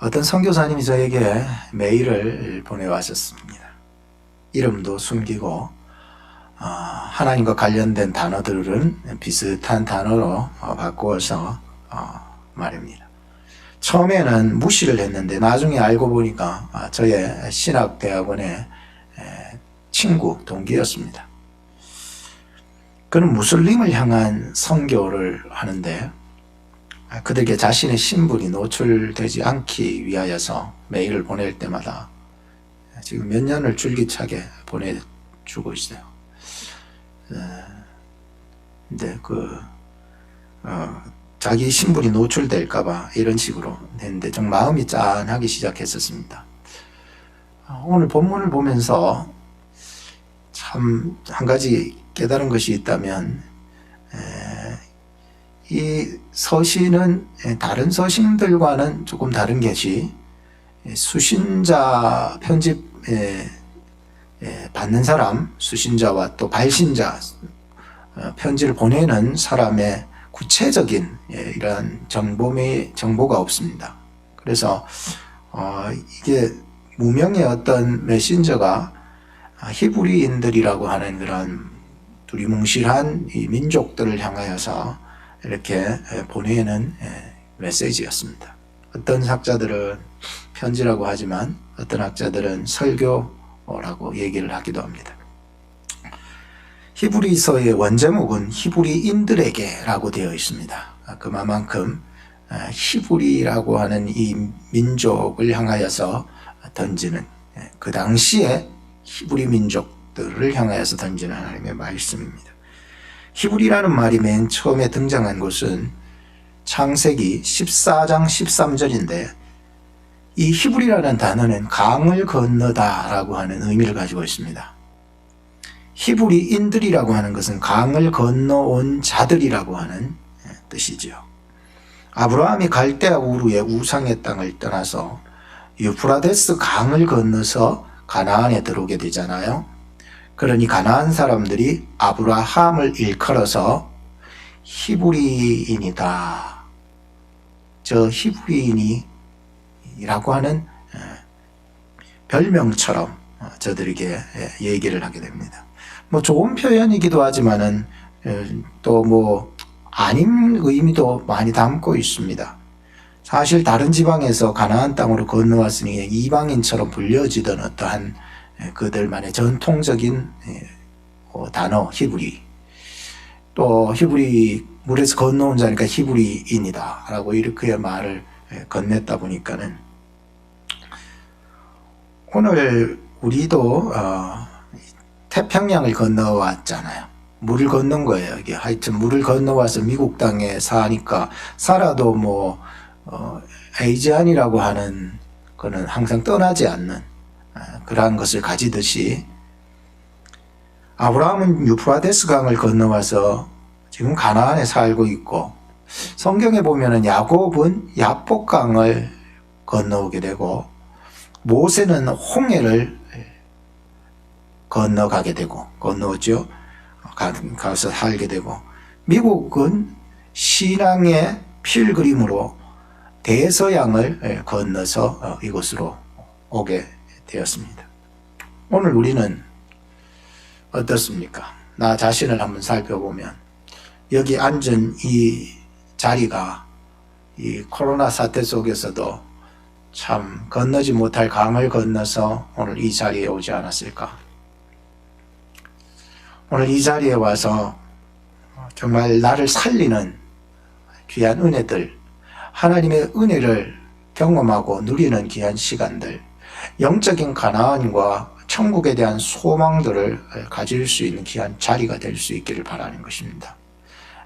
어떤 선교사님이 저에게 메일을 보내왔었습니다. 이름도 숨기고 하나님과 관련된 단어들은 비슷한 단어로 바꾸어서 말입니다. 처음에는 무시를 했는데 나중에 알고 보니까 저의 신학대학원의 친구, 동기였습니다. 그는 무슬림을 향한 선교를 하는데 그들에게 자신의 신분이 노출되지 않기 위하여서 메일을 보낼 때마다 지금 몇 년을 줄기차게 보내주고 있어요. 근데 자기 신분이 노출될까봐 이런 식으로 했는데 좀 마음이 짠하기 시작했었습니다. 오늘 본문을 보면서 참 한 가지 깨달은 것이 있다면 이 서신은 다른 서신들과는 조금 다른 것이 수신자 편집에 받는 사람, 수신자와 또 발신자, 편지를 보내는 사람의 구체적인 이러한 정보가 없습니다. 그래서 이게 무명의 어떤 메신저가 히브리인들이라고 하는 그런 두리뭉실한 이 민족들을 향하여서 이렇게 보내는 메시지였습니다. 어떤 학자들은 편지라고 하지만 어떤 학자들은 설교라고 얘기를 하기도 합니다. 히브리서의 원제목은 히브리인들에게 라고 되어 있습니다. 그만큼 히브리라고 하는 이 민족을 향하여서 던지는, 그 당시에 히브리 민족들을 향하여서 던지는 하나님의 말씀입니다. 히브리라는 말이 맨 처음에 등장한 곳은 창세기 14장 13절인데 이 히브리라는 단어는 강을 건너다 라고 하는 의미를 가지고 있습니다. 히브리인들이라고 하는 것은 강을 건너온 자들이라고 하는 뜻이죠. 아브라함이 갈대아 우르의 우상의 땅을 떠나서 유프라데스 강을 건너서 가나안에 들어오게 되잖아요. 그러니 가나안 사람들이 아브라함을 일컬어서 히브리인이다, 저 히브리인이라고 하는 별명처럼 저들에게 얘기를 하게 됩니다. 뭐 좋은 표현이기도 하지만은 또 뭐 아닌 의미도 많이 담고 있습니다. 사실 다른 지방에서 가나안 땅으로 건너왔으니 이방인처럼 불려지던 어떠한 그들만의 전통적인 단어 히브리, 또 히브리 물에서 건너온 자니까 히브리인이다 라고 이렇게 말을 건넸다 보니까는 오늘 우리도 태평양을 건너왔잖아요. 물을 건넌 거예요. 이게 하여튼 물을 건너와서 미국 땅에 사니까 살아도 뭐 에이지안이라고 하는 거는 항상 떠나지 않는 그러한 것을 가지듯이 아브라함은 유프라데스 강을 건너와서 지금 가나안에 살고 있고, 성경에 보면은 야곱은 야복강을 건너오게 되고 모세는 홍해를 건너가게 되고 건너오죠. 가서 살게 되고, 미국은 신앙의 필그림으로 대서양을 건너서 이곳으로 오게 되었습니다. 오늘 우리는 어떻습니까? 나 자신을 한번 살펴보면 여기 앉은 이 자리가 이 코로나 사태 속에서도 참 건너지 못할 강을 건너서 오늘 이 자리에 오지 않았을까? 오늘 이 자리에 와서 정말 나를 살리는 귀한 은혜들, 하나님의 은혜를 경험하고 누리는 귀한 시간들, 영적인 가나안과 천국에 대한 소망들을 가질 수 있는 귀한 자리가 될 수 있기를 바라는 것입니다.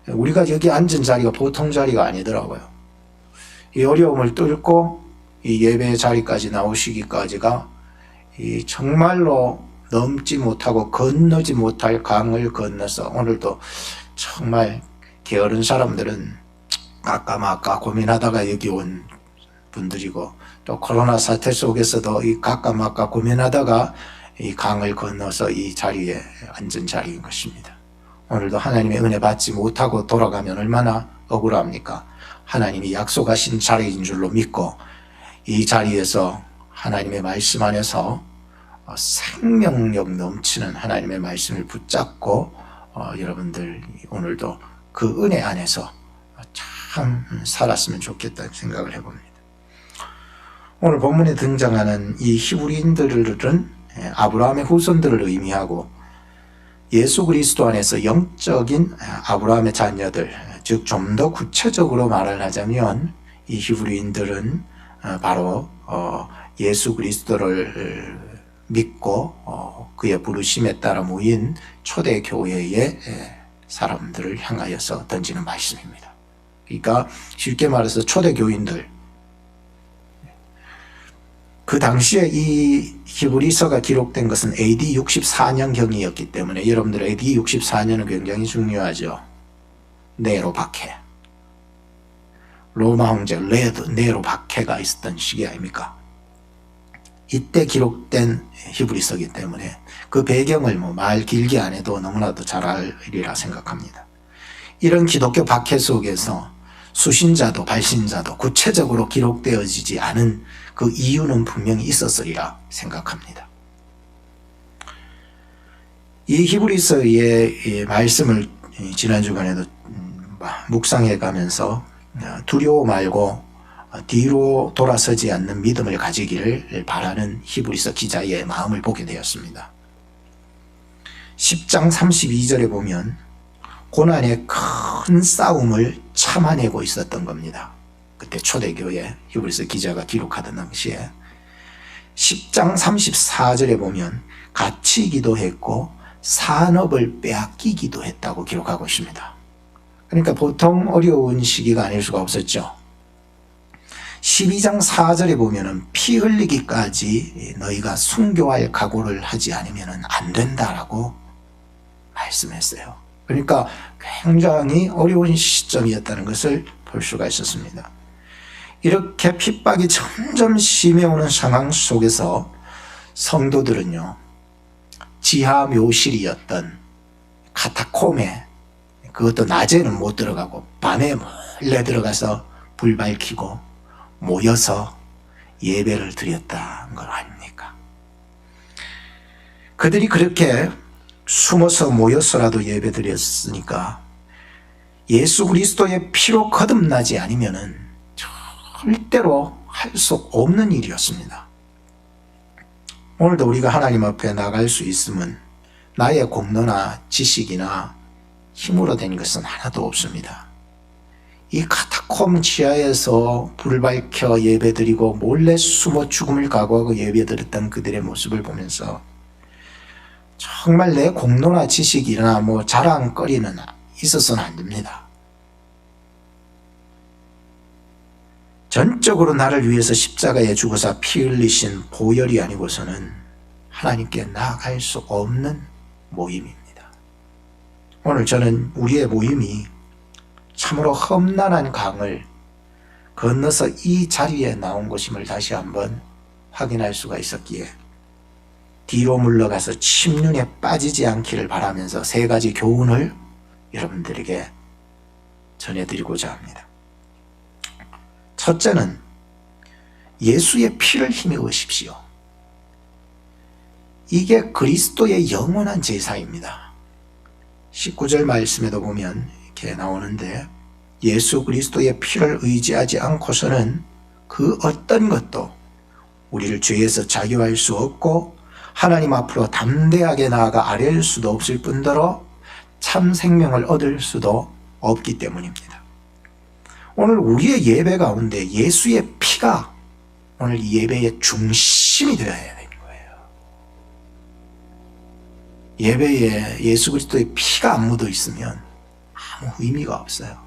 우리가 여기 앉은 자리가 보통 자리가 아니더라고요. 이 어려움을 뚫고 이 예배 자리까지 나오시기까지가 이 정말로 넘지 못하고 건너지 못할 강을 건너서 오늘도 정말 게으른 사람들은 아까마까 고민하다가 여기 온 분들이고, 또 코로나 사태 속에서도 이 가까마까 고민하다가 이 강을 건너서 이 자리에 앉은 자리인 것입니다. 오늘도 하나님의 은혜 받지 못하고 돌아가면 얼마나 억울합니까? 하나님이 약속하신 자리인 줄로 믿고 이 자리에서 하나님의 말씀 안에서 생명력 넘치는 하나님의 말씀을 붙잡고 여러분들 오늘도 그 은혜 안에서 참 살았으면 좋겠다는 생각을 해봅니다. 오늘 본문에 등장하는 이 히브리인들은 아브라함의 후손들을 의미하고 예수 그리스도 안에서 영적인 아브라함의 자녀들, 즉 좀 더 구체적으로 말을 하자면 이 히브리인들은 바로 예수 그리스도를 믿고 그의 부르심에 따라 모인 초대교회의 사람들을 향하여서 던지는 말씀입니다. 그러니까 쉽게 말해서 초대교인들, 그 당시에 이 히브리서가 기록된 것은 AD 64년경이었기 때문에 여러분들 AD 64년은 굉장히 중요하죠. 네로 박해, 로마 황제 네로 박해가 있었던 시기 아닙니까? 이때 기록된 히브리서이기 때문에 그 배경을 말 길게 안 해도 너무나도 잘 알리라 생각합니다. 이런 기독교 박해 속에서 수신자도 발신자도 구체적으로 기록되어지지 않은 그 이유는 분명히 있었으리라 생각합니다. 이 히브리서의 말씀을 지난 주간에도 묵상해 가면서 두려워 말고 뒤로 돌아서지 않는 믿음을 가지기를 바라는 히브리서 기자의 마음을 보게 되었습니다. 10장 32절에 보면 고난의 큰 싸움을 참아내고 있었던 겁니다. 그때 초대교회 히브리서 기자가 기록하던 당시에 10장 34절에 보면 갇히기도 했고 산업을 빼앗기기도 했다고 기록하고 있습니다. 그러니까 보통 어려운 시기가 아닐 수가 없었죠. 12장 4절에 보면 피 흘리기까지 너희가 순교할 각오를 하지 않으면 안 된다라고 말씀했어요. 그러니까 굉장히 어려운 시점이었다는 것을 볼 수가 있었습니다. 이렇게 핍박이 점점 심해오는 상황 속에서 성도들은요, 지하 묘실이었던 카타콤에, 그것도 낮에는 못 들어가고 밤에 몰래 들어가서 불 밝히고 모여서 예배를 드렸다는 걸 아닙니까? 그들이 그렇게 숨어서 모여서라도 예배 드렸으니까 예수 그리스도의 피로 거듭나지 않으면은 절대로 할 수 없는 일이었습니다. 오늘도 우리가 하나님 앞에 나갈 수 있으면 나의 공로나 지식이나 힘으로 된 것은 하나도 없습니다. 이 카타콤 지하에서 불을 밝혀 예배드리고 몰래 숨어 죽음을 각오하고 예배드렸던 그들의 모습을 보면서 정말 내 공로나 지식이나 자랑거리는 있어서는 안 됩니다. 전적으로 나를 위해서 십자가에 죽어서 피 흘리신 보혈이 아니고서는 하나님께 나아갈 수 없는 모임입니다. 오늘 저는 우리의 모임이 참으로 험난한 강을 건너서 이 자리에 나온 것임을 다시 한번 확인할 수가 있었기에 뒤로 물러가서 침륜에 빠지지 않기를 바라면서 세 가지 교훈을 여러분들에게 전해드리고자 합니다. 첫째는 예수의 피를 힘입으십시오. 이게 그리스도의 영원한 제사입니다. 19절 말씀에도 보면 이렇게 나오는데 예수 그리스도의 피를 의지하지 않고서는 그 어떤 것도 우리를 죄에서 자유할 수 없고 하나님 앞으로 담대하게 나아가 아뢰일 수도 없을 뿐더러 참 생명을 얻을 수도 없기 때문입니다. 오늘 우리의 예배 가운데 예수의 피가 오늘 이 예배의 중심이 되어야 되는 거예요. 예배에 예수 그리스도의 피가 안 묻어 있으면 아무 의미가 없어요.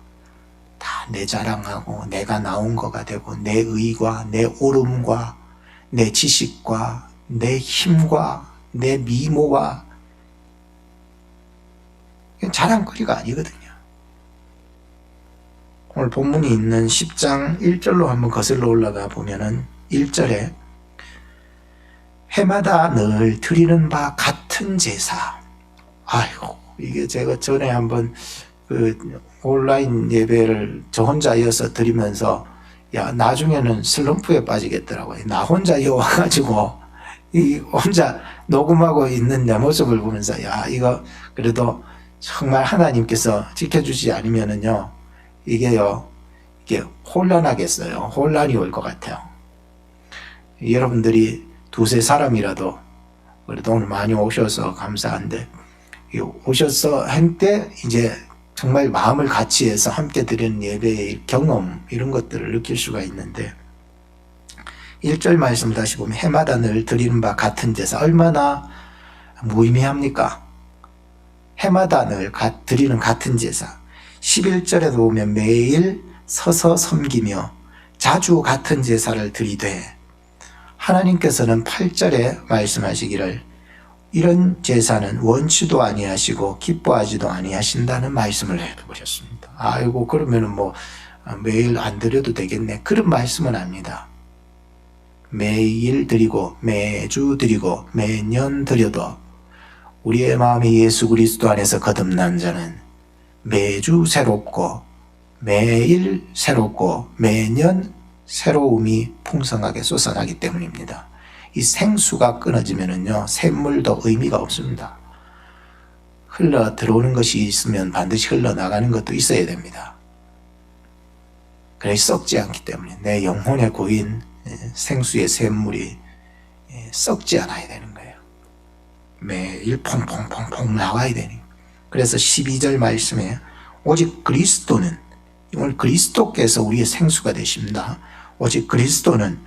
다 내 자랑하고 내가 나온 거가 되고 내 의와 내 옳음과 내 지식과 내 힘과 내 미모와 이건 자랑거리가 아니거든요. 오늘 본문이 있는 10장 1절로 한번 거슬러 올라가 보면은 1절에 해마다 늘 드리는 바 같은 제사. 아이고, 이게 제가 전에 한번 그 온라인 예배를 저 혼자 이어서 드리면서 야, 나중에는 슬럼프에 빠지겠더라고요. 나 혼자 여기 와가지고 이 혼자 녹음하고 있는 내 모습을 보면서 야, 이거 그래도 정말 하나님께서 지켜주지 않으면은요, 이게요, 이게 혼란하겠어요. 혼란이 올 것 같아요. 여러분들이 두세 사람이라도 그래도 오늘 많이 오셔서 감사한데, 오셔서 한때 이제 정말 마음을 같이 해서 함께 드리는 예배의 경험, 이런 것들을 느낄 수가 있는데, 1절 말씀 다시 보면 해마다 늘 드리는 바 같은 제사, 얼마나 무의미합니까? 해마다 늘 드리는 같은 제사. 11절에도 보면 매일 서서 섬기며 자주 같은 제사를 드리되, 하나님께서는 8절에 말씀하시기를 이런 제사는 원치도 아니하시고 기뻐하지도 아니하신다는 말씀을 해버렸습니다. 아이고, 그러면은 뭐 매일 안 드려도 되겠네, 그런 말씀은 아닙니다. 매일 드리고 매주 드리고 매년 드려도 우리의 마음이 예수 그리스도 안에서 거듭난 자는 매주 새롭고 매일 새롭고 매년 새로움이 풍성하게 솟아나기 때문입니다. 이 생수가 끊어지면은요, 샘물도 의미가 없습니다. 흘러 들어오는 것이 있으면 반드시 흘러나가는 것도 있어야 됩니다. 그래서 썩지 않기 때문에 내 영혼에 고인 생수의 샘물이 썩지 않아야 되는 거예요. 매일 퐁퐁퐁퐁 나와야 되니. 그래서 12절 말씀에 오직 그리스도는, 오늘 그리스도께서 우리의 생수가 되십니다. 오직 그리스도는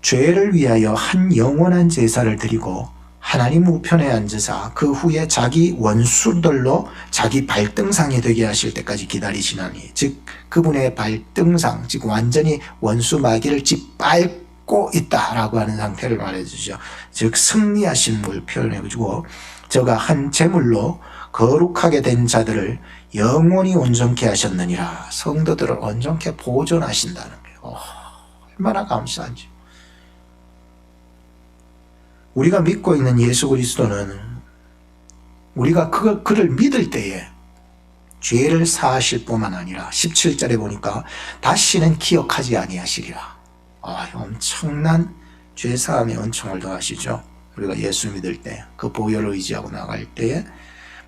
죄를 위하여 한 영원한 제사를 드리고 하나님 우편에 앉으사 그 후에 자기 원수들로 자기 발등상이 되게 하실 때까지 기다리시나니, 즉 그분의 발등상, 즉 완전히 원수 마귀를 짓밟고 있다라고 하는 상태를 말해주죠. 즉 승리하신 걸 표현해주고, 저가 한 제물로 거룩하게 된 자들을 영원히 온전케 하셨느니라. 성도들을 온전케 보존하신다는 거예요. 얼마나 감사한지. 우리가 믿고 있는 예수 그리스도는 우리가 그를 믿을 때에 죄를 사하실 뿐만 아니라 17절에 보니까 다시는 기억하지 아니하시리라. 엄청난 죄사함의 은총을 더하시죠. 우리가 예수 믿을 때, 그 보혈을 의지하고 나갈 때에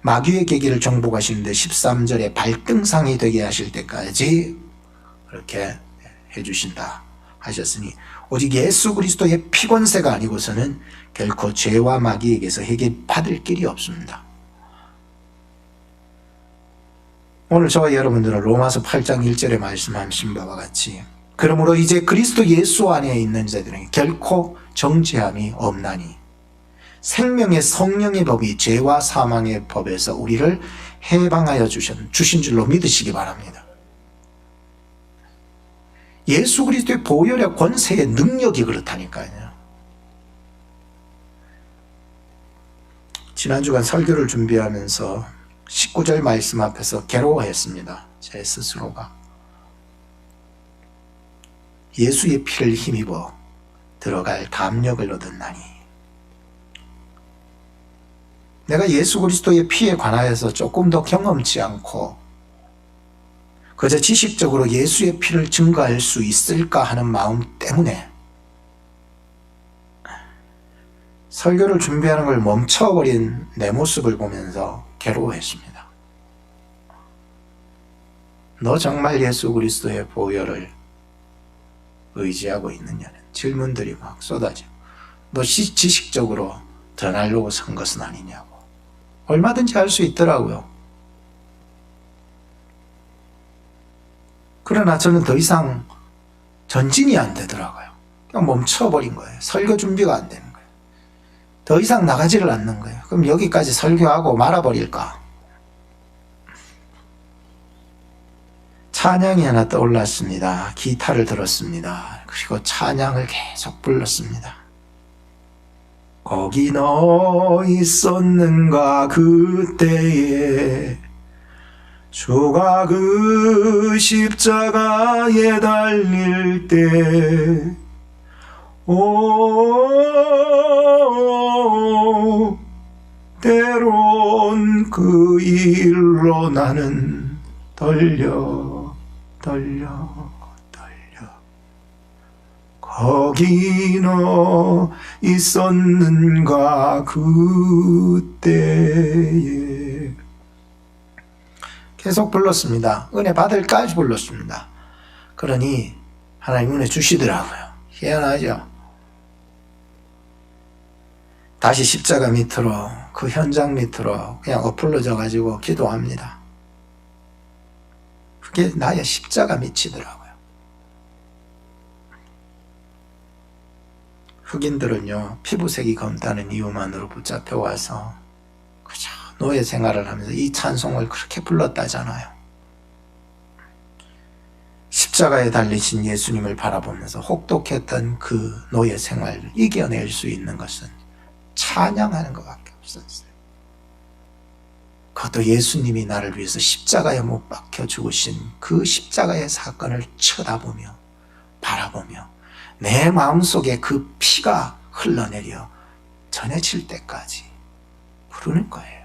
마귀의 계기를 정복하시는데 13절에 발등상이 되게 하실 때까지 그렇게 해주신다 하셨으니, 오직 예수 그리스도의 피권세가 아니고서는 결코 죄와 마귀에게서 해결받을 길이 없습니다. 오늘 저와 여러분들은 로마서 8장 1절에 말씀하신 바와 같이, 그러므로 이제 그리스도 예수 안에 있는 자들은 결코 정죄함이 없나니 생명의 성령의 법이 죄와 사망의 법에서 우리를 해방하여 주신 줄로 믿으시기 바랍니다. 예수 그리스도의 보혈의 권세의 능력이 그렇다니까요. 지난주간 설교를 준비하면서 19절 말씀 앞에서 괴로워했습니다. 제 스스로가. 예수의 피를 힘입어 들어갈 담력을 얻었나니. 내가 예수 그리스도의 피에 관하여서 조금 더 경험치 않고 그저 지식적으로 예수의 피를 증거할 수 있을까 하는 마음 때문에 설교를 준비하는 걸 멈춰버린 내 모습을 보면서 괴로워했습니다. 너 정말 예수 그리스도의 보혈을 의지하고 있느냐는 질문들이 막 쏟아지고, 너 지식적으로 더 날려고 산 것은 아니냐고. 얼마든지 할 수 있더라고요. 그러나 저는 더 이상 전진이 안 되더라고요. 그냥 멈춰버린 거예요. 설교 준비가 안 되는 거예요. 더 이상 나가지를 않는 거예요. 그럼 여기까지 설교하고 말아버릴까? 찬양이 하나 떠올랐습니다. 기타를 들었습니다. 그리고 찬양을 계속 불렀습니다. 거기 너 있었는가 그때에 주가 그 십자가에 달릴 때, 때론 그 일로 나는 떨려. 거기너 있었는가 그때에. 계속 불렀습니다. 은혜 받을까지 불렀습니다. 그러니 하나님 은혜 주시더라고요. 희한하죠. 다시 십자가 밑으로, 그 현장 밑으로 그냥 엎을러져 가지고 기도합니다. 그게 나의 십자가 밑이더라고요. 흑인들은요, 피부색이 검다는 이유만으로 붙잡혀 와서 그저 노예 생활을 하면서 이 찬송을 그렇게 불렀다잖아요. 십자가에 달리신 예수님을 바라보면서 혹독했던 그 노예 생활을 이겨낼 수 있는 것은 찬양하는 것밖에 없었어요. 그것도 예수님이 나를 위해서 십자가에 못 박혀 죽으신 그 십자가의 사건을 쳐다보며 바라보며 내 마음속에 그 피가 흘러내려 전해질 때까지 부르는 거예요.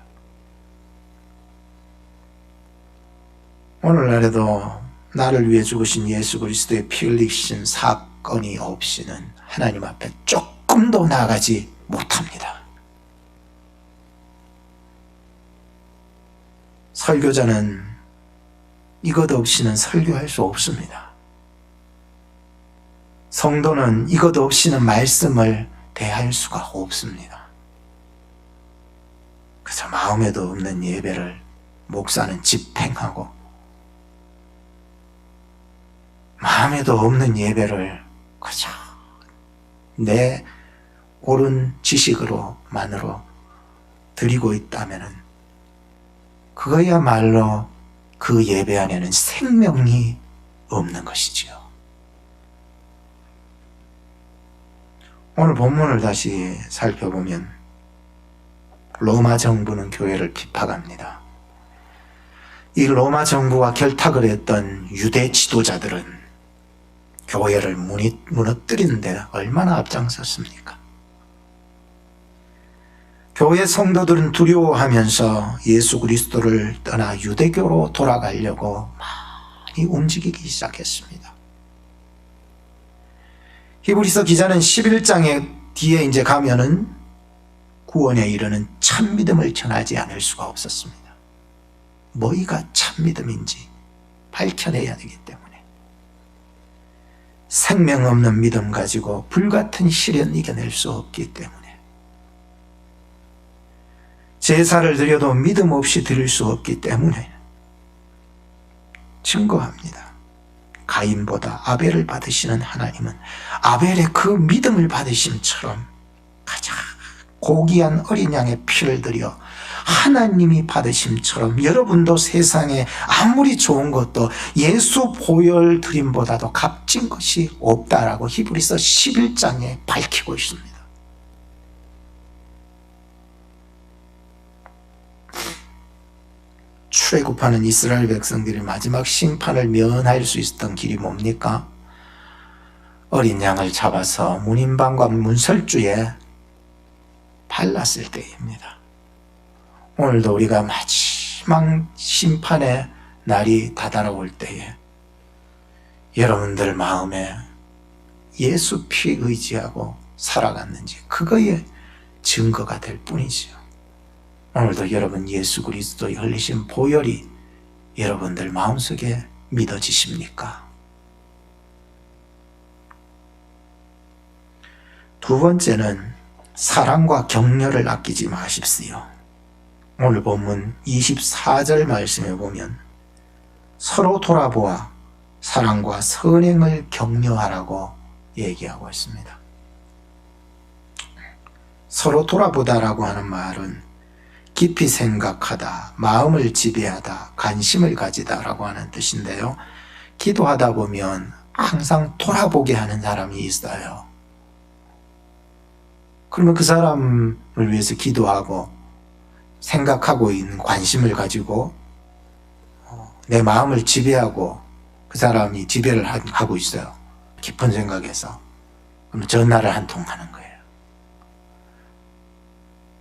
오늘날에도 나를 위해 죽으신 예수 그리스도의 피 흘리신 사건이 없이는 하나님 앞에 조금도 나아가지 못합니다. 설교자는 이것 없이는 설교할 수 없습니다. 성도는 이것 없이는 말씀을 대할 수가 없습니다. 그래서 마음에도 없는 예배를 목사는 집행하고, 마음에도 없는 예배를 그저 내 옳은 지식으로만으로 드리고 있다면은 그거야말로 그 예배 안에는 생명이 없는 것이지요. 오늘 본문을 다시 살펴보면 로마 정부는 교회를 핍박합니다. 이 로마 정부와 결탁을 했던 유대 지도자들은 교회를 무너뜨리는 데 얼마나 앞장섰습니까? 교회 성도들은 두려워하면서 예수 그리스도를 떠나 유대교로 돌아가려고 많이 움직이기 시작했습니다. 히브리서 기자는 11장에 뒤에 이제 가면은 구원에 이르는 참 믿음을 전하지 않을 수가 없었습니다. 뭐가 참 믿음인지 밝혀내야 되기 때문에. 생명 없는 믿음 가지고 불같은 시련 이겨낼 수 없기 때문에, 제사를 드려도 믿음 없이 드릴 수 없기 때문에 증거합니다. 가인보다 아벨을 받으시는 하나님은 아벨의 그 믿음을 받으심처럼 가장 고귀한 어린 양의 피를 들여 하나님이 받으심처럼 여러분도 세상에 아무리 좋은 것도 예수 보혈 드림보다도 값진 것이 없다라고 히브리서 11장에 밝히고 있습니다. 출애굽하는 이스라엘 백성들이 마지막 심판을 면할 수 있었던 길이 뭡니까? 어린 양을 잡아서 문인방과 문설주에 발랐을 때입니다. 오늘도 우리가 마지막 심판의 날이 다다라올 때에 여러분들 마음에 예수 피 의지하고 살아갔는지 그거의 증거가 될 뿐이지요. 오늘도 여러분 예수 그리스도의 흘리신 보혈이 여러분들 마음속에 믿어지십니까? 두 번째는 사랑과 격려를 아끼지 마십시오. 오늘 본문 24절 말씀에 보면 서로 돌아보아 사랑과 선행을 격려하라고 얘기하고 있습니다. 서로 돌아보다라고 하는 말은 깊이 생각하다, 마음을 지배하다, 관심을 가지다라고 하는 뜻인데요. 기도하다 보면 항상 돌아보게 하는 사람이 있어요. 그러면 그 사람을 위해서 기도하고 생각하고 있는 관심을 가지고 내 마음을 지배하고 그 사람이 지배를 하고 있어요. 깊은 생각에서. 그럼 전화를 한 통 하는 거예요.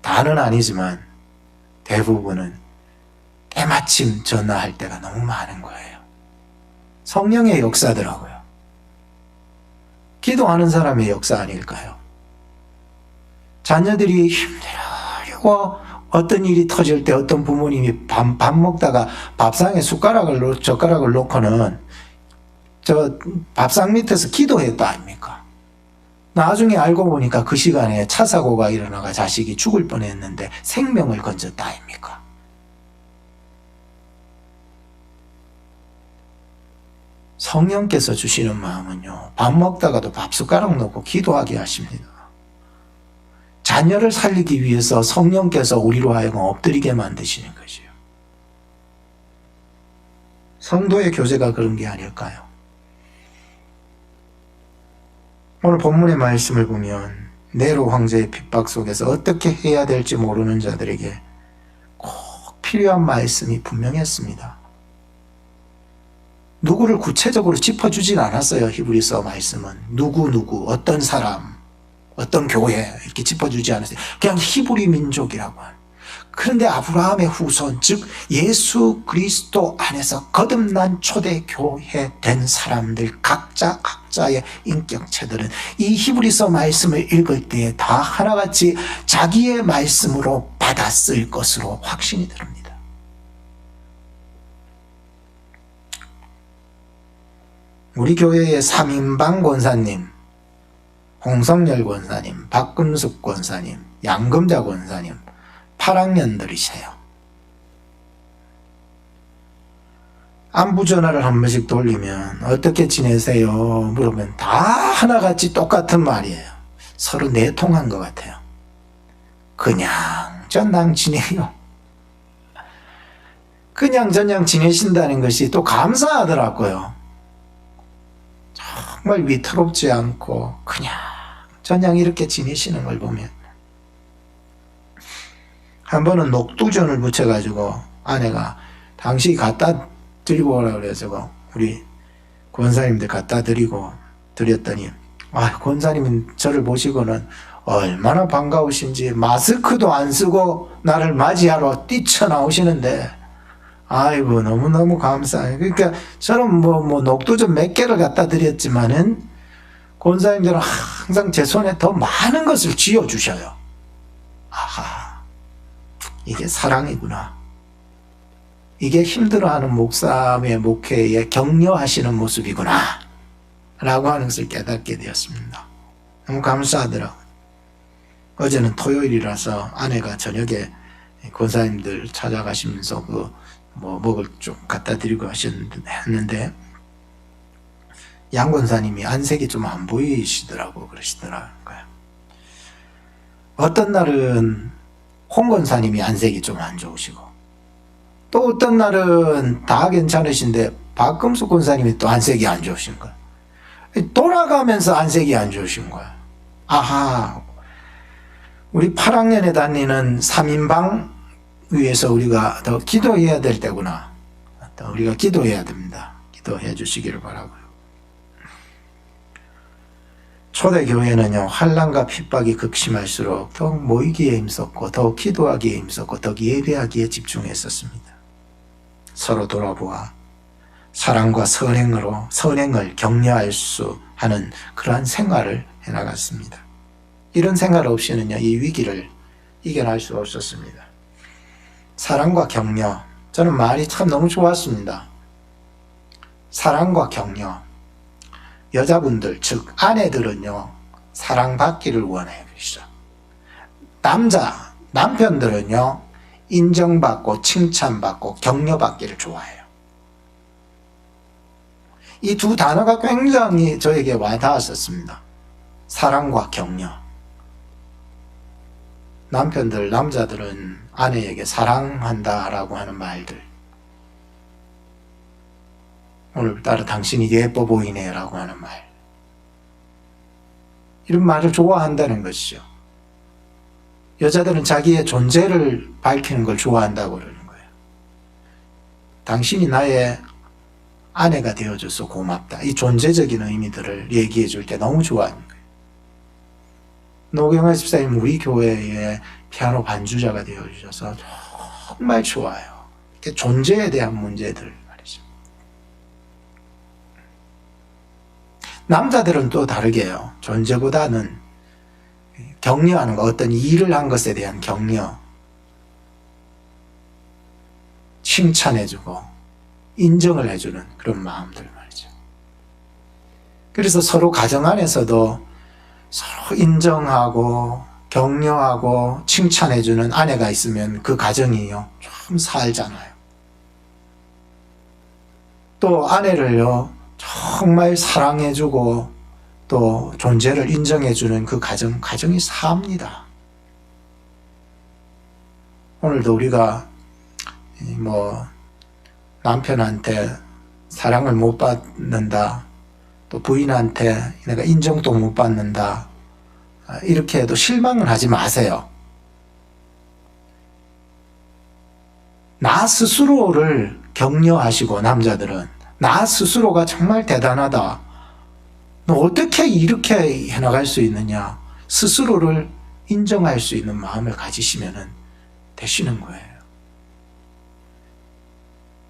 다는 아니지만 대부분은 때마침 전화할 때가 너무 많은 거예요. 성령의 역사더라고요. 기도하는 사람의 역사 아닐까요? 자녀들이 힘들고 어떤 일이 터질 때 어떤 부모님이 밥 먹다가 밥상에 젓가락을 놓고는 저 밥상 밑에서 기도했다 아닙니까? 나중에 알고 보니까 그 시간에 차 사고가 일어나가 자식이 죽을 뻔했는데 생명을 건졌다 아닙니까? 성령께서 주시는 마음은요, 밥 먹다가도 밥 숟가락 놓고 기도하게 하십니다. 자녀를 살리기 위해서 성령께서 우리로 하여금 엎드리게 만드시는 것이에요. 성도의 교제가 그런 게 아닐까요? 오늘 본문의 말씀을 보면 네로 황제의 핍박 속에서 어떻게 해야 될지 모르는 자들에게 꼭 필요한 말씀이 분명했습니다. 누구를 구체적으로 짚어주진 않았어요. 히브리서 말씀은 누구 어떤 사람 어떤 교회 이렇게 짚어주지 않았어요. 그냥 히브리 민족이라고 하는. 그런데 아브라함의 후손 즉 예수 그리스도 안에서 거듭난 초대교회 된 사람들 각자의 인격체들은 이 히브리서 말씀을 읽을 때 다 하나같이 자기의 말씀으로 받았을 것으로 확신이 듭니다. 우리 교회의 3인방 권사님, 홍성열 권사님, 박금숙 권사님, 양금자 권사님 8학년들이세요. 안부 전화를 한 번씩 돌리면 어떻게 지내세요? 물으면 다 하나같이 똑같은 말이에요. 서로 내통한 것 같아요. 그냥 전냥 지내요. 그냥 전냥 지내신다는 것이 또 감사하더라고요. 정말 위태롭지 않고 그냥 전냥 이렇게 지내시는 걸 보면 한 번은 녹두전을 묻혀가지고 아내가 당신이 갖다 드리고 오라 그래서 우리 권사님들 갖다 드렸더니 권사님은 저를 보시고는 얼마나 반가우신지 마스크도 안 쓰고 나를 맞이하러 뛰쳐나오시는데 아이고 너무너무 감사해요. 그러니까 저는 뭐 녹두전 몇 개를 갖다 드렸지만은 권사님들은 항상 제 손에 더 많은 것을 쥐어주셔요. 아하, 이게 사랑이구나. 이게 힘들어하는 목사의 목회에 격려하시는 모습이구나 라고 하는 것을 깨닫게 되었습니다. 너무 감사하더라고요. 어제는 토요일이라서 아내가 저녁에 권사님들 찾아가시면서 먹을 좀 갖다 드리고 했는데 양 권사님이 안색이 좀 안 보이시더라고 그러시더라고요. 어떤 날은 홍 권사님이 안색이 좀 안 좋으시고 또 어떤 날은 다 괜찮으신데 박금숙 권사님이 또 안색이 안 좋으신 거예요. 돌아가면서 안색이 안 좋으신 거예요. 아하, 우리 8학년에 다니는 3인방 위해서 우리가 더 기도해야 될 때구나. 더 우리가 기도해야 됩니다. 기도해 주시기를 바라고요. 초대교회는요, 환난과 핍박이 극심할수록 더욱 모이기에 힘썼고 더욱 기도하기에 힘썼고 더욱 예배하기에 집중했었습니다. 서로 돌아보아 사랑과 선행을 격려할 수 하는 그러한 생활을 해나갔습니다. 이런 생활 없이는요, 이 위기를 이겨낼 수 없었습니다. 사랑과 격려, 저는 말이 참 너무 좋았습니다. 사랑과 격려. 여자분들, 즉 아내들은요, 사랑받기를 원해요. 남편들은요, 인정받고 칭찬받고 격려받기를 좋아해요. 이 두 단어가 굉장히 저에게 와닿았었습니다. 사랑과 격려. 남자들은 아내에게 사랑한다라고 하는 말들, 오늘따라 당신이 예뻐 보이네 라고 하는 말, 이런 말을 좋아한다는 것이죠. 여자들은 자기의 존재를 밝히는 걸 좋아한다고 그러는 거예요. 당신이 나의 아내가 되어줘서 고맙다. 이 존재적인 의미들을 얘기해 줄 때 너무 좋아하는 거예요. 노경아 집사님 우리 교회의 피아노 반주자가 되어주셔서 정말 좋아요. 존재에 대한 문제들 말이죠. 남자들은 또 다르게 해요. 존재보다는 격려하는 거, 어떤 일을 한 것에 대한 격려, 칭찬해주고 인정을 해주는 그런 마음들 말이죠. 그래서 서로 가정 안에서도 서로 인정하고 격려하고 칭찬해주는 아내가 있으면 그 가정이요 좀 살잖아요. 또 아내를요 정말 사랑해주고 또 존재를 인정해주는 그 가정이 삽니다. 오늘도 우리가 남편한테 사랑을 못 받는다, 또 부인한테 내가 인정도 못 받는다, 이렇게 해도 실망은 하지 마세요. 나 스스로를 격려하시고, 남자들은 나 스스로가 정말 대단하다, 너 어떻게 이렇게 해나갈 수 있느냐, 스스로를 인정할 수 있는 마음을 가지시면 되시는 거예요.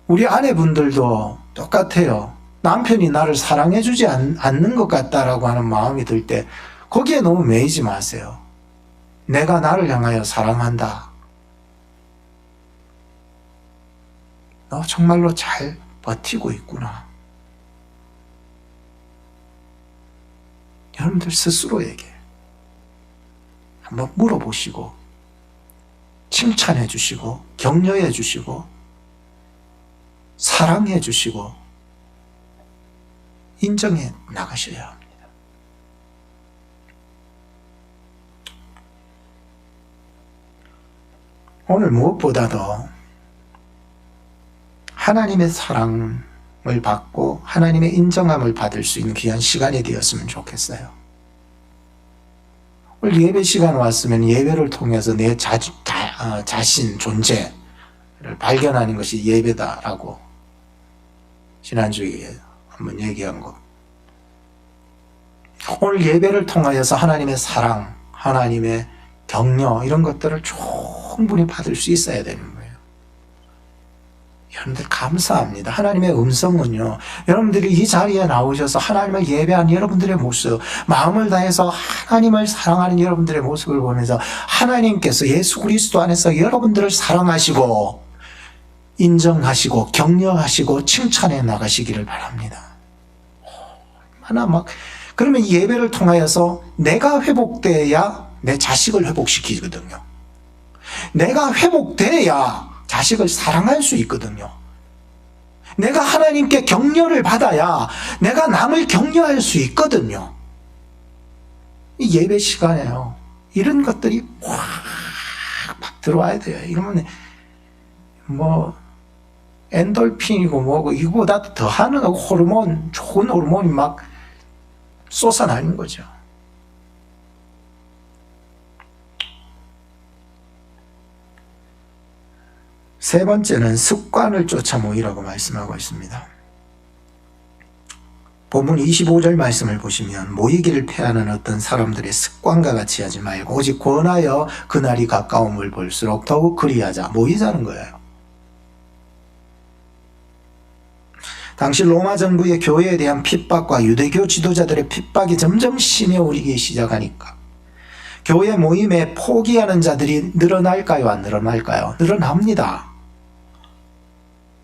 우리 아내분들도 똑같아요. 남편이 나를 사랑해주지 않는 것 같다라고 하는 마음이 들 때 거기에 너무 매이지 마세요. 내가 나를 향하여 사랑한다. 너 정말로 잘 버티고 있구나. 여러분들 스스로에게 한번 물어보시고 칭찬해 주시고 격려해 주시고 사랑해 주시고 인정해 나가셔야 합니다. 오늘 무엇보다도 하나님의 사랑을 받고 하나님의 인정함을 받을 수 있는 귀한 시간이 되었으면 좋겠어요. 오늘 예배 시간 왔으면 예배를 통해서 내 자신, 존재를 발견하는 것이 예배다라고 지난주에 한번 얘기한 거. 오늘 예배를 통하여서 하나님의 사랑, 하나님의 격려 이런 것들을 충분히 받을 수 있어야 되는 거예요. 여러분들 감사합니다. 하나님의 음성은요, 여러분들이 이 자리에 나오셔서 하나님을 예배한 여러분들의 모습, 마음을 다해서 하나님을 사랑하는 여러분들의 모습을 보면서 하나님께서 예수 그리스도 안에서 여러분들을 사랑하시고 인정하시고 격려하시고 칭찬해 나가시기를 바랍니다. 그러면 이 예배를 통하여서 내가 회복돼야 내 자식을 회복시키거든요. 내가 회복돼야 자식을 사랑할 수 있거든요. 내가 하나님께 격려를 받아야 내가 남을 격려할 수 있거든요. 이 예배 시간에요, 이런 것들이 막 들어와야 돼요. 이러면 엔돌핀이고 뭐고 이거보다 더 하는 호르몬, 좋은 호르몬이 막 쏟아나는 거죠. 세 번째는 습관을 쫓아 모이라고 말씀하고 있습니다. 본문 25절 말씀을 보시면 모이기를 패하는 어떤 사람들의 습관과 같이 하지 말고 오직 권하여 그날이 가까움을 볼수록 더욱 그리하자, 모이자는 거예요. 당시 로마 정부의 교회에 대한 핍박과 유대교 지도자들의 핍박이 점점 심해오르기 시작하니까 교회 모임에 포기하는 자들이 늘어날까요? 안 늘어날까요? 늘어납니다.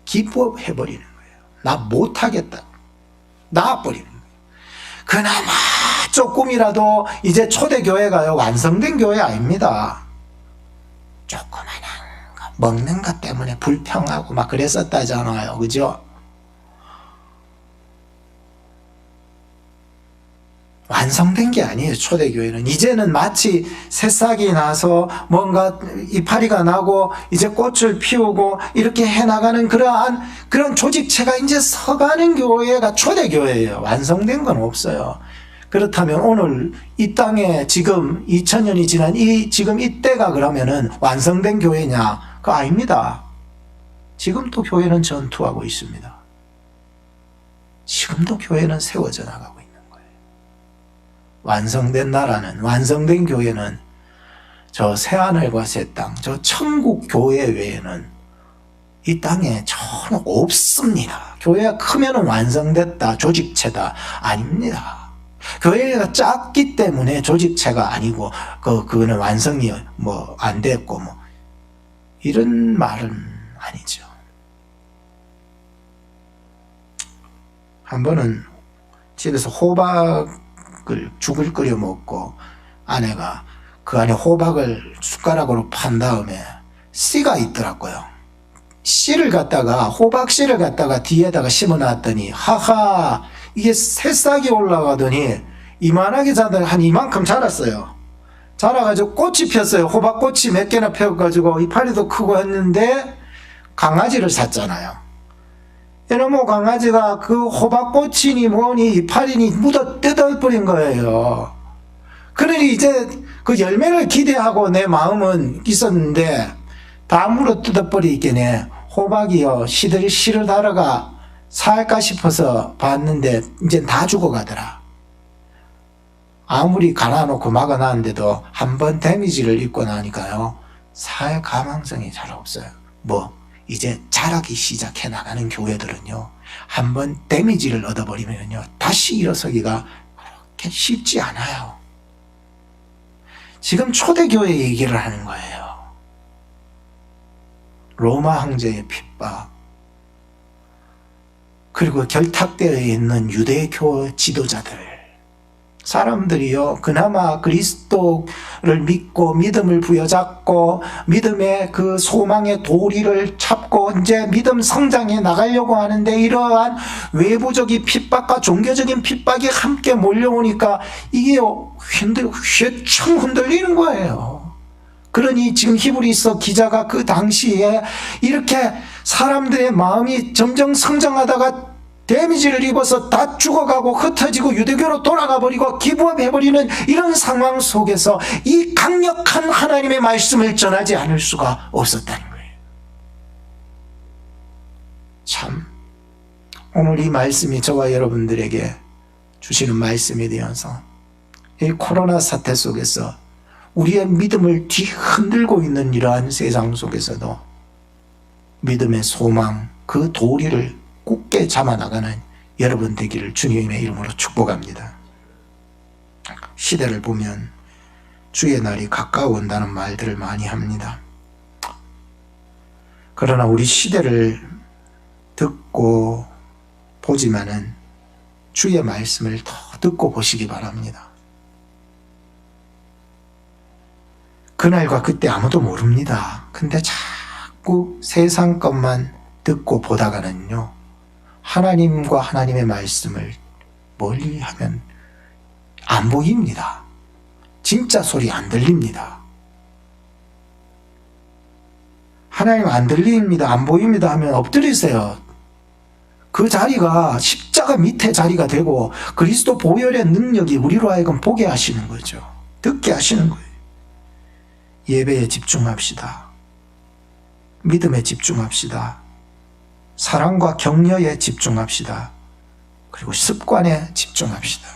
기법해버리는 거예요. 나 못하겠다. 나와버리는 거예요. 그나마 조금이라도 이제 초대교회가요, 완성된 교회 아닙니다. 조그마한 거 먹는 것 때문에 불평하고 막 그랬었다잖아요. 그죠? 완성된 게 아니에요. 초대교회는 이제는 마치 새싹이 나서 뭔가 이파리가 나고 이제 꽃을 피우고 이렇게 해나가는 그런 조직체가 이제 서가는 교회가 초대교회예요. 완성된 건 없어요. 그렇다면 오늘 이 땅에 지금 2000년이 지난 지금 이때가 그러면은 완성된 교회냐? 그거 아닙니다. 지금도 교회는 전투하고 있습니다. 지금도 교회는 세워져 나가고 있는 거예요. 완성된 나라는, 완성된 교회는 저 새하늘과 새 땅, 저 천국 교회 외에는 이 땅에 전혀 없습니다. 교회가 크면 완성됐다, 조직체다, 아닙니다. 교회가 작기 때문에 조직체가 아니고 그거는 완성이 뭐 안 됐고 뭐 이런 말은 아니죠. 한 번은 집에서 호박을 죽을 끓여 먹고 아내가 그 안에 호박을 숟가락으로 판 다음에 씨가 있더라고요. 호박 씨를 갖다가 뒤에다가 심어 놨더니 하하 이게 새싹이 올라가더니 이만하게 자다 한 이만큼 자랐어요. 자라가지고 꽃이 폈어요. 호박꽃이 몇 개나 펴가지고 이파리도 크고 했는데 강아지를 샀잖아요. 이놈의 강아지가 그 호박꽃이니 뭐니 이파리니 묻어 뜯어버린 거예요. 그러니 이제 그 열매를 기대하고 내 마음은 있었는데 다 물어 뜯어버리겠네. 호박이요 씨를 달아가 살까 싶어서 봤는데 이제 다 죽어가더라. 아무리 갈아놓고 막아놨는데도 한번 데미지를 입고 나니까요 살 가망성이 잘 없어요. 이제 자라기 시작해 나가는 교회들은요 한번 데미지를 얻어버리면요 다시 일어서기가 그렇게 쉽지 않아요. 지금 초대교회 얘기를 하는 거예요. 로마 황제의 핍박, 그리고 결탁되어 있는 유대교 지도자들, 사람들이요 그나마 그리스도를 믿고 믿음을 부여잡고 믿음의 그 소망의 도리를 찾고 이제 믿음 성장해 나가려고 하는데 이러한 외부적인 핍박과 종교적인 핍박이 함께 몰려오니까 이게 휘청 흔들리는 거예요. 그러니 지금 히브리서 기자가 그 당시에 이렇게 사람들의 마음이 점점 성장하다가 데미지를 입어서 다 죽어가고 흩어지고 유대교로 돌아가 버리고 기부업 해버리는 이런 상황 속에서 이 강력한 하나님의 말씀을 전하지 않을 수가 없었다는 거예요. 참 오늘 이 말씀이 저와 여러분들에게 주시는 말씀이 되어서 이 코로나 사태 속에서 우리의 믿음을 뒤흔들고 있는 이러한 세상 속에서도 믿음의 소망, 그 도리를 굳게 잡아나가는 여러분 되기를 주님의 이름으로 축복합니다. 시대를 보면 주의 날이 가까워온다는 말들을 많이 합니다. 그러나 우리 시대를 듣고 보지만은 주의 말씀을 더 듣고 보시기 바랍니다. 그날과 그때 아무도 모릅니다. 근데 자꾸 세상 것만 듣고 보다가는요 하나님과 하나님의 말씀을 멀리 하면 안 보입니다. 진짜 소리 안 들립니다. 하나님 안 들립니다, 안 보입니다 하면 엎드리세요. 그 자리가 십자가 밑에 자리가 되고 그리스도 보혈의 능력이 우리로 하여금 보게 하시는 거죠. 듣게 하시는 거예요. 예배에 집중합시다. 믿음에 집중합시다. 사랑과 격려에 집중합시다. 그리고 습관에 집중합시다.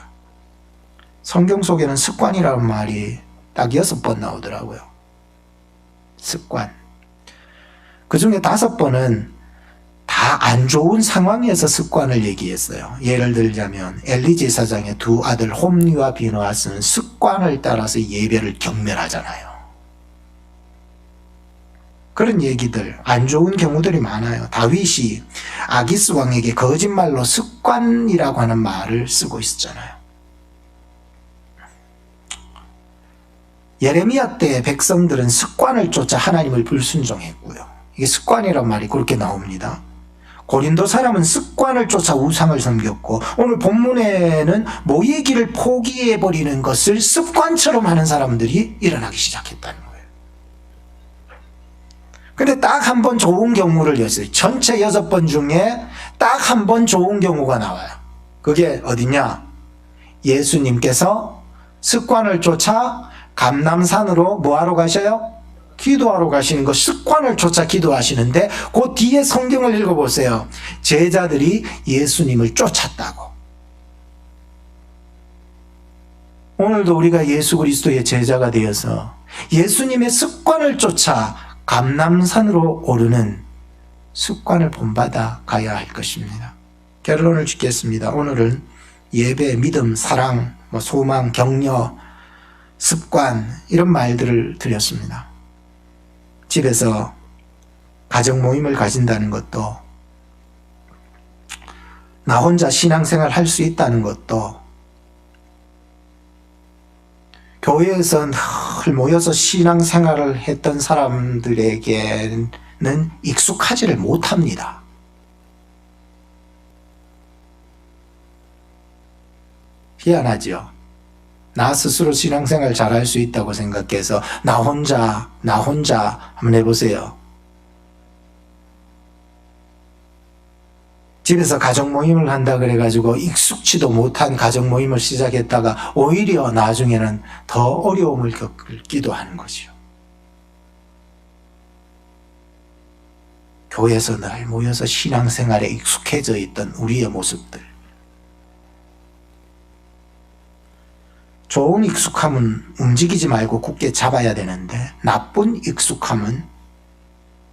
성경 속에는 습관이라는 말이 딱 6번 나오더라고요. 습관. 그 중에 5번은 다 안 좋은 상황에서 습관을 얘기했어요. 예를 들자면 엘리 제사장의 2 아들 홈리와 비느하스는 습관을 따라서 예배를 경멸하잖아요. 그런 얘기들, 안 좋은 경우들이 많아요. 다윗이 아기스 왕에게 거짓말로 습관이라고 하는 말을 쓰고 있었잖아요. 예레미야 때 백성들은 습관을 쫓아 하나님을 불순종했고요. 이게 습관이란 말이 그렇게 나옵니다. 고린도 사람은 습관을 쫓아 우상을 섬겼고 오늘 본문에는 모의 길을 포기해버리는 것을 습관처럼 하는 사람들이 일어나기 시작했다는 거예요. 근데 딱 한 번 좋은 경우를 였어요. 전체 6번 중에 딱 한 번 좋은 경우가 나와요. 그게 어디냐? 예수님께서 습관을 쫓아 감람산으로 뭐하러 가셔요? 기도하러 가시는 거, 습관을 쫓아 기도하시는데 그 뒤에 성경을 읽어보세요. 제자들이 예수님을 쫓았다고. 오늘도 우리가 예수 그리스도의 제자가 되어서 예수님의 습관을 쫓아 감람산으로 오르는 습관을 본받아 가야 할 것입니다. 결론을 짓겠습니다. 오늘은 예배, 믿음, 사랑, 뭐 소망, 격려, 습관 이런 말들을 드렸습니다. 집에서 가정 모임을 가진다는 것도, 나 혼자 신앙생활 할 수 있다는 것도, 교회에서 늘 모여서 신앙생활을 했던 사람들에게는 익숙하지를 못합니다. 희한하죠. 나 스스로 신앙생활 잘할 수 있다고 생각해서 나 혼자 한번 해보세요. 집에서 가정 모임을 한다 그래가지고 익숙치도 못한 가정 모임을 시작했다가 오히려 나중에는 더 어려움을 겪기도 하는 거죠. 교회에서 늘 모여서 신앙생활에 익숙해져 있던 우리의 모습들. 좋은 익숙함은 움직이지 말고 굳게 잡아야 되는데, 나쁜 익숙함은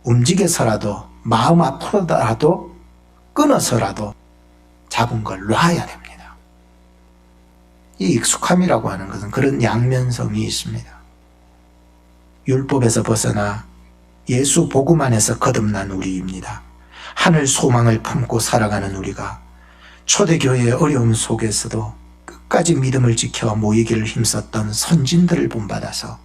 움직여서라도, 마음 아프더라도 끊어서라도 잡은 걸 놔야 됩니다. 이 익숙함이라고 하는 것은 그런 양면성이 있습니다. 율법에서 벗어나 예수 복음 안에서 거듭난 우리입니다. 하늘 소망을 품고 살아가는 우리가 초대교회의 어려움 속에서도 끝까지 믿음을 지켜 모이기를 힘썼던 선진들을 본받아서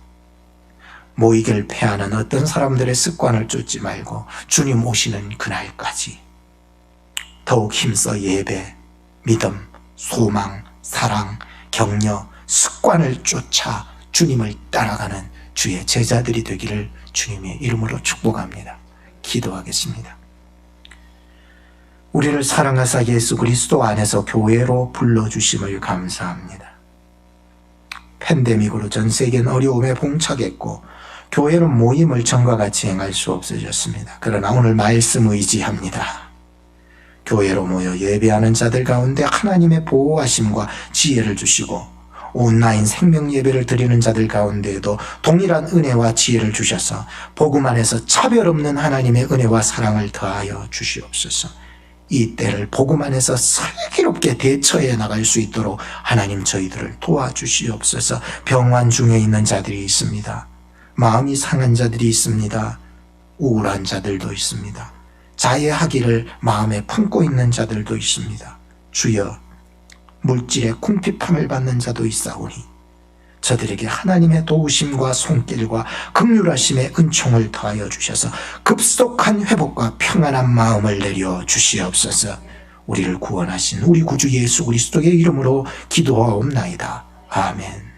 모이기를 패하는 어떤 사람들의 습관을 쫓지 말고 주님 오시는 그날까지 더욱 힘써 예배, 믿음, 소망, 사랑, 격려, 습관을 쫓아 주님을 따라가는 주의 제자들이 되기를 주님의 이름으로 축복합니다. 기도하겠습니다. 우리를 사랑하사 예수 그리스도 안에서 교회로 불러주심을 감사합니다. 팬데믹으로 전 세계는 어려움에 봉착했고 교회는 모임을 전과 같이 행할 수 없어졌습니다. 그러나 오늘 말씀 의지합니다. 교회로 모여 예배하는 자들 가운데 하나님의 보호하심과 지혜를 주시고 온라인 생명 예배를 드리는 자들 가운데에도 동일한 은혜와 지혜를 주셔서 복음 안에서 차별 없는 하나님의 은혜와 사랑을 더하여 주시옵소서. 이 때를 복음 안에서 슬기롭게 대처해 나갈 수 있도록 하나님 저희들을 도와주시옵소서. 병환 중에 있는 자들이 있습니다. 마음이 상한 자들이 있습니다. 우울한 자들도 있습니다. 자해하기를 마음에 품고 있는 자들도 있습니다. 주여, 물질의 궁핍함을 받는 자도 있사오니 저들에게 하나님의 도우심과 손길과 긍휼하심의 은총을 더하여 주셔서 급속한 회복과 평안한 마음을 내려 주시옵소서. 우리를 구원하신 우리 구주 예수 그리스도의 이름으로 기도하옵나이다. 아멘.